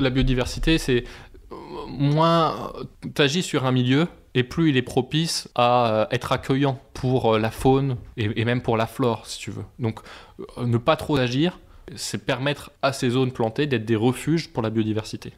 La biodiversité, c'est moins tu agis sur un milieu et plus il est propice à être accueillant pour la faune et même pour la flore, si tu veux. Donc, ne pas trop agir, c'est permettre à ces zones plantées d'être des refuges pour la biodiversité.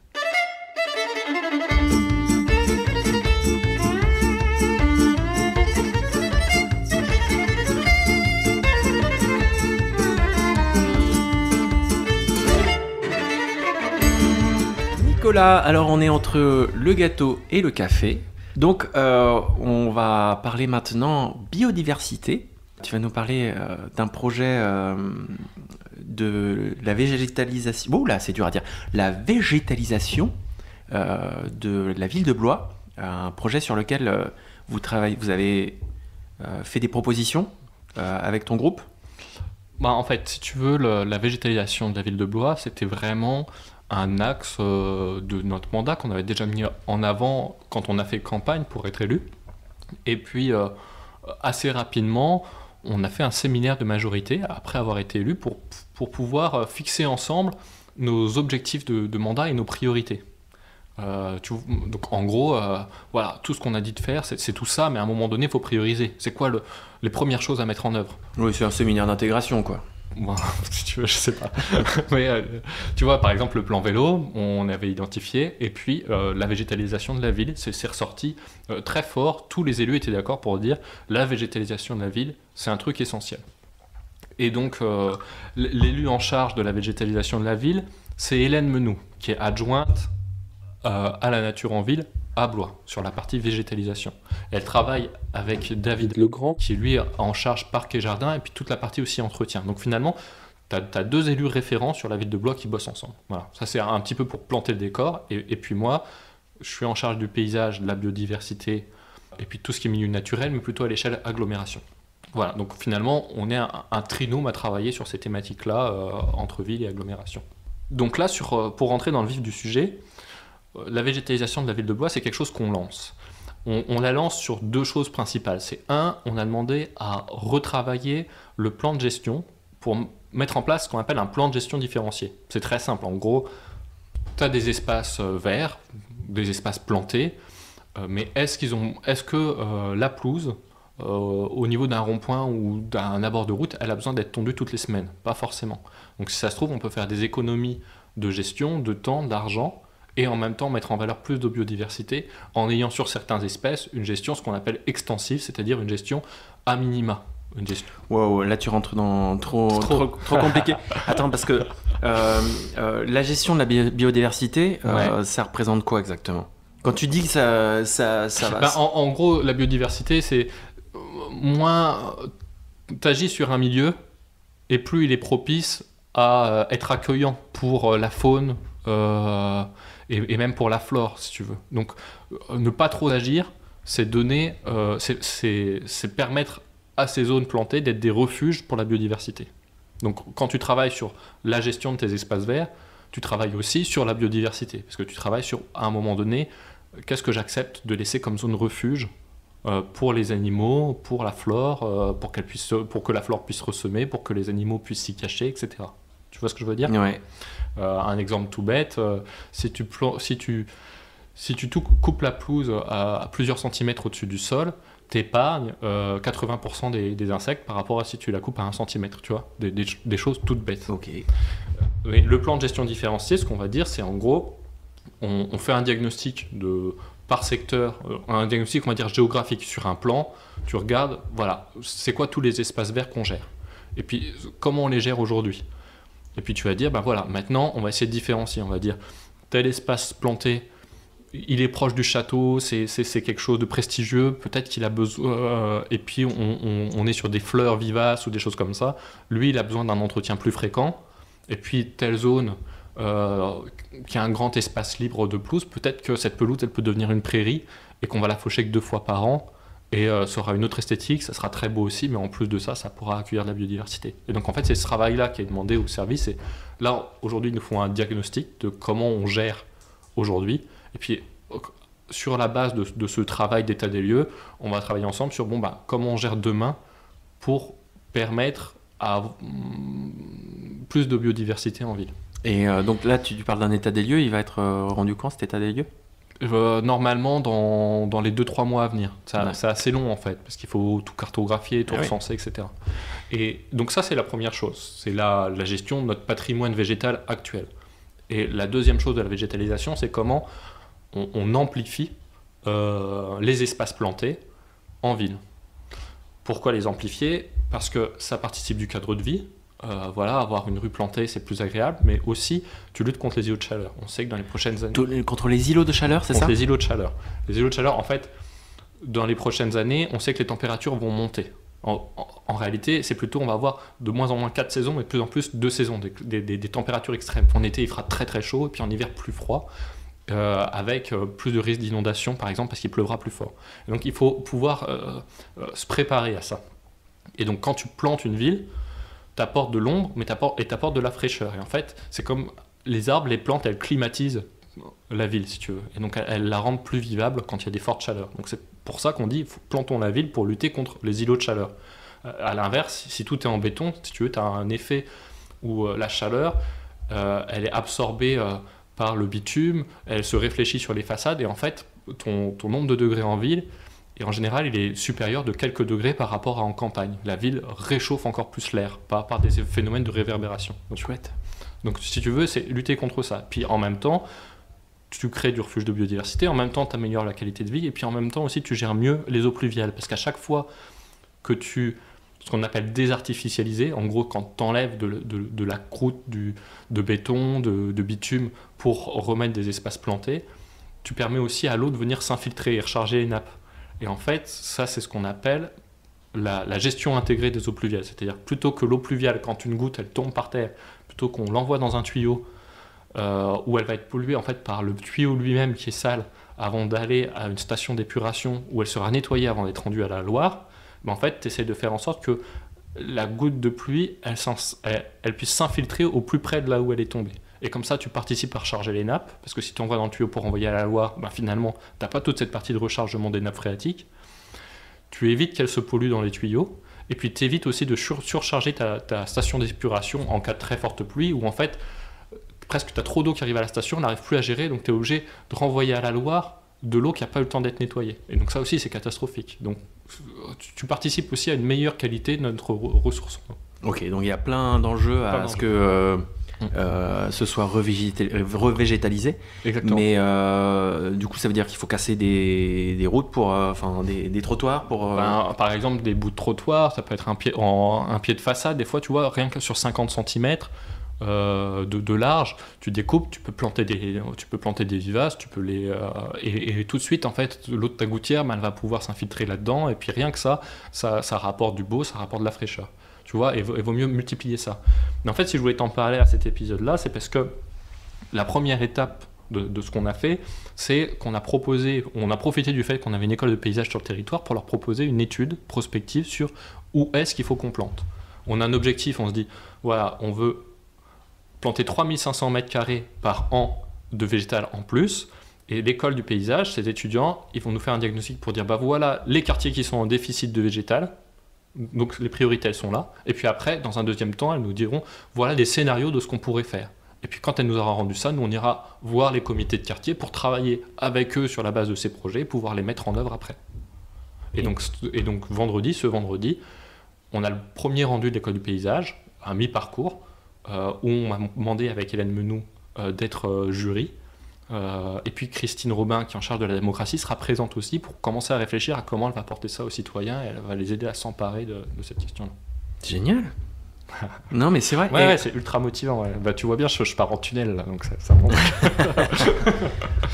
Nicolas, alors on est entre le gâteau et le café. Donc on va parler maintenant biodiversité. Tu vas nous parler d'un projet de la végétalisation. Oh là, c'est dur à dire. La végétalisation de la ville de Blois. Un projet sur lequel vous travaillez. Vous avez fait des propositions avec ton groupe. En fait, si tu veux, la végétalisation de la ville de Blois, c'était vraiment un axe de notre mandat qu'on avait déjà mis en avant quand on a fait campagne pour être élu. Et puis, assez rapidement, on a fait un séminaire de majorité après avoir été élu pour pouvoir fixer ensemble nos objectifs de mandat et nos priorités. Donc en gros, voilà, tout ce qu'on a dit de faire, c'est tout ça, mais à un moment donné, il faut prioriser. C'est quoi les premières choses à mettre en œuvre? Oui, c'est un séminaire d'intégration, quoi. Bon, si tu veux, je sais pas. Mais tu vois, par exemple, le plan vélo, on avait identifié, et puis la végétalisation de la ville, c'est ressorti très fort. Tous les élus étaient d'accord pour dire la végétalisation de la ville, c'est un truc essentiel. Et donc, l'élu en charge de la végétalisation de la ville, c'est Hélène Menou, qui est adjointe à la nature en ville à Blois, sur la partie végétalisation. Elle travaille avec David Legrand, qui lui est en charge parc et jardin, et puis toute la partie aussi entretien. Donc finalement, tu as deux élus référents sur la ville de Blois qui bossent ensemble. Voilà. Ça, c'est un petit peu pour planter le décor. Et puis moi, je suis en charge du paysage, de la biodiversité, et puis tout ce qui est milieu naturel, mais plutôt à l'échelle agglomération. Voilà, donc finalement, on est un trinôme à travailler sur ces thématiques-là, entre ville et agglomération. Donc là, pour rentrer dans le vif du sujet, la végétalisation de la ville de Blois, c'est quelque chose qu'on lance. On la lance sur deux choses principales. C'est on a demandé à retravailler le plan de gestion pour mettre en place ce qu'on appelle un plan de gestion différencié. C'est très simple. En gros, tu as des espaces verts, des espaces plantés, mais est-ce que la pelouse, au niveau d'un rond-point ou d'un abord de route, elle a besoin d'être tondue toutes les semaines? Pas forcément. Donc si ça se trouve, on peut faire des économies de gestion, de temps, d'argent, et en même temps mettre en valeur plus de biodiversité en ayant sur certaines espèces une gestion, ce qu'on appelle extensive, c'est-à-dire une gestion à minima. Wow, là tu rentres dans trop compliqué. Attends, parce que la gestion de la biodiversité, ça représente quoi exactement? Quand tu dis que ça va... En gros, la biodiversité, c'est moins... Tu agis sur un milieu et plus il est propice à être accueillant pour la faune, et même pour la flore, si tu veux. Donc, ne pas trop agir, c'est permettre à ces zones plantées d'être des refuges pour la biodiversité. Donc, quand tu travailles sur la gestion de tes espaces verts, tu travailles aussi sur la biodiversité, parce que tu travailles sur, à un moment donné, qu'est-ce que j'accepte de laisser comme zone refuge pour les animaux, pour la flore, pour que la flore puisse ressemer, pour que les animaux puissent s'y cacher, etc. Tu vois ce que je veux dire? Ouais. Un exemple tout bête, si tu coupes la pelouse à plusieurs centimètres au-dessus du sol, t'épargnes 80% des insectes par rapport à si tu la coupes à 1 centimètre, tu vois, des choses toutes bêtes. Ok. Mais le plan de gestion différencié, ce qu'on va dire, c'est en gros, on fait un diagnostic par secteur, un diagnostic, on va dire, géographique sur un plan. Tu regardes, voilà, c'est quoi tous les espaces verts qu'on gère? Et puis, comment on les gère aujourd'hui? Et puis tu vas dire, ben voilà, maintenant on va essayer de différencier, on va dire tel espace planté, il est proche du château, c'est quelque chose de prestigieux, peut-être qu'il a besoin, et puis on est sur des fleurs vivaces ou des choses comme ça, lui il a besoin d'un entretien plus fréquent, et puis telle zone qui a un grand espace libre de pelouse, peut-être que cette pelouse elle peut devenir une prairie et qu'on va la faucher que 2 fois par an, et ça aura une autre esthétique, ça sera très beau aussi, mais en plus de ça, ça pourra accueillir de la biodiversité. Et donc en fait, c'est ce travail-là qui est demandé au service. Et là, aujourd'hui, ils nous font un diagnostic de comment on gère aujourd'hui. Et puis, sur la base de ce travail d'état des lieux, on va travailler ensemble sur comment on gère demain pour permettre à plus de biodiversité en ville. Et donc là, tu parles d'un état des lieux, il va être rendu quand cet état des lieux? Normalement, dans les 2-3 mois à venir. Ouais. C'est assez long en fait, parce qu'il faut tout cartographier, tout recenser, etc. Et donc ça, c'est la première chose. C'est la gestion de notre patrimoine végétal actuel. Et la deuxième chose de la végétalisation, c'est comment on amplifie les espaces plantés en ville. Pourquoi les amplifier? Parce que ça participe du cadre de vie. Voilà, avoir une rue plantée, c'est plus agréable, mais aussi tu luttes contre les îlots de chaleur. On sait que dans les prochaines années... Contre les îlots de chaleur, c'est ça? Contre les îlots de chaleur. Les îlots de chaleur, en fait, dans les prochaines années, on sait que les températures vont monter. En réalité, c'est plutôt, on va avoir de moins en moins 4 saisons, mais de plus en plus 2 saisons, des températures extrêmes. En été, il fera très très chaud, et puis en hiver, plus froid, avec plus de risques d'inondation, par exemple, parce qu'il pleuvra plus fort. Et donc, il faut pouvoir se préparer à ça. Et donc, quand tu plantes une ville, t'apportes de l'ombre, mais t'apportes de la fraîcheur. Et en fait, c'est comme les arbres, les plantes, elles climatisent la ville, si tu veux. Et donc, elles la rendent plus vivable quand il y a des fortes chaleurs. Donc, c'est pour ça qu'on dit, plantons la ville pour lutter contre les îlots de chaleur. À l'inverse, si tout est en béton, si tu veux, tu as un effet où la chaleur, elle est absorbée par le bitume, elle se réfléchit sur les façades, et en fait, ton nombre de degrés en ville, et en général, il est supérieur de quelques degrés par rapport à en campagne. La ville réchauffe encore plus l'air par des phénomènes de réverbération. Donc, chouette. Donc, si tu veux, c'est lutter contre ça. Puis en même temps, tu crées du refuge de biodiversité, en même temps, tu améliores la qualité de vie, et puis en même temps aussi, tu gères mieux les eaux pluviales. Parce qu'à chaque fois que ce qu'on appelle désartificialiser, en gros, quand tu enlèves de la croûte, de béton, de bitume, pour remettre des espaces plantés, tu permets aussi à l'eau de venir s'infiltrer et recharger les nappes. Et en fait, ça, c'est ce qu'on appelle la gestion intégrée des eaux pluviales. C'est-à-dire, plutôt que l'eau pluviale, quand une goutte, elle tombe par terre, plutôt qu'on l'envoie dans un tuyau où elle va être polluée en fait, par le tuyau lui-même qui est sale, avant d'aller à une station d'épuration où elle sera nettoyée avant d'être rendue à la Loire, ben en fait, tu essaies de faire en sorte que la goutte de pluie, elle puisse s'infiltrer au plus près de là où elle est tombée. Et comme ça, tu participes à recharger les nappes, parce que si tu envoies dans le tuyau pour envoyer à la Loire, ben finalement, tu n'as pas toute cette partie de rechargement des nappes phréatiques. Tu évites qu'elles se polluent dans les tuyaux, et puis tu évites aussi de surcharger ta station d'épuration en cas de très forte pluie, où en fait, presque tu as trop d'eau qui arrive à la station, on n'arrive plus à gérer, donc tu es obligé de renvoyer à la Loire de l'eau qui n'a pas eu le temps d'être nettoyée. Et donc ça aussi, c'est catastrophique. Donc tu participes aussi à une meilleure qualité de notre ressource. Ok, donc il y a plein d'enjeux à ce que ce soit revégétalisé. Exactement. Mais du coup, ça veut dire qu'il faut casser des routes, des trottoirs pour... Par exemple, des bouts de trottoir, ça peut être un pied de façade. Des fois, tu vois, rien que sur 50 cm de large, tu découpes, tu peux planter des vivaces, tu peux et tout de suite, en fait, l'eau de ta gouttière, elle va pouvoir s'infiltrer là-dedans. Et puis rien que ça rapporte du beau, ça rapporte de la fraîcheur. Tu vois, et vaut mieux multiplier ça. Mais en fait, si je voulais t'en parler à cet épisode-là, c'est parce que la première étape de ce qu'on a fait, c'est qu'on a profité du fait qu'on avait une école de paysage sur le territoire pour leur proposer une étude prospective sur où est-ce qu'il faut qu'on plante. On a un objectif, on se dit, voilà, on veut planter 3500 m² par an de végétal en plus, et l'école du paysage, ces étudiants, ils vont nous faire un diagnostic pour dire, bah voilà, les quartiers qui sont en déficit de végétal, donc les priorités elles sont là, et puis après dans un deuxième temps elles nous diront voilà des scénarios de ce qu'on pourrait faire, et puis quand elle nous aura rendu ça, nous on ira voir les comités de quartier pour travailler avec eux sur la base de ces projets et pouvoir les mettre en œuvre après. Et donc ce vendredi on a le premier rendu de l'école du paysage à mi-parcours où on m'a demandé avec Hélène Menou d'être jury. Et puis Christine Robin, qui est en charge de la démocratie, sera présente aussi pour commencer à réfléchir à comment elle va porter ça aux citoyens, et elle va les aider à s'emparer de cette question-là. Génial. Non mais c'est vrai. Ouais, c'est ultra motivant. Ouais. Bah, tu vois bien, je pars en tunnel, là, donc ça monte.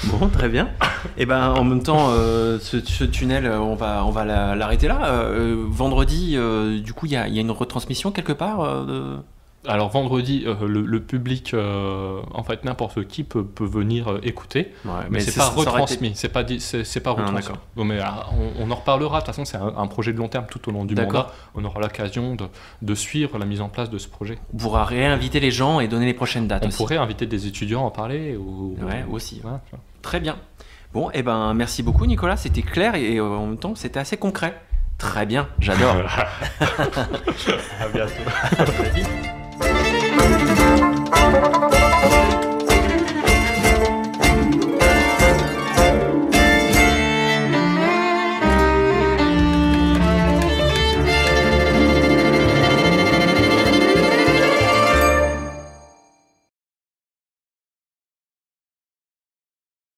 Bon, très bien. Et ben en même temps, ce tunnel, on va l'arrêter là. Vendredi, du coup, il y a une retransmission quelque part Alors vendredi, le public, en fait n'importe qui peut venir écouter, ouais, mais c'est pas retransmis, c'est pas retransmis. Bon, mais on en reparlera, de toute façon c'est un projet de long terme tout au long du mandat, on aura l'occasion de suivre la mise en place de ce projet. On pourra réinviter les gens et donner les prochaines dates. On pourrait inviter des étudiants à en parler. Aussi. Ouais. Très bien. Bon, et ben merci beaucoup Nicolas, c'était clair et en même temps c'était assez concret. Très bien, j'adore. À bientôt.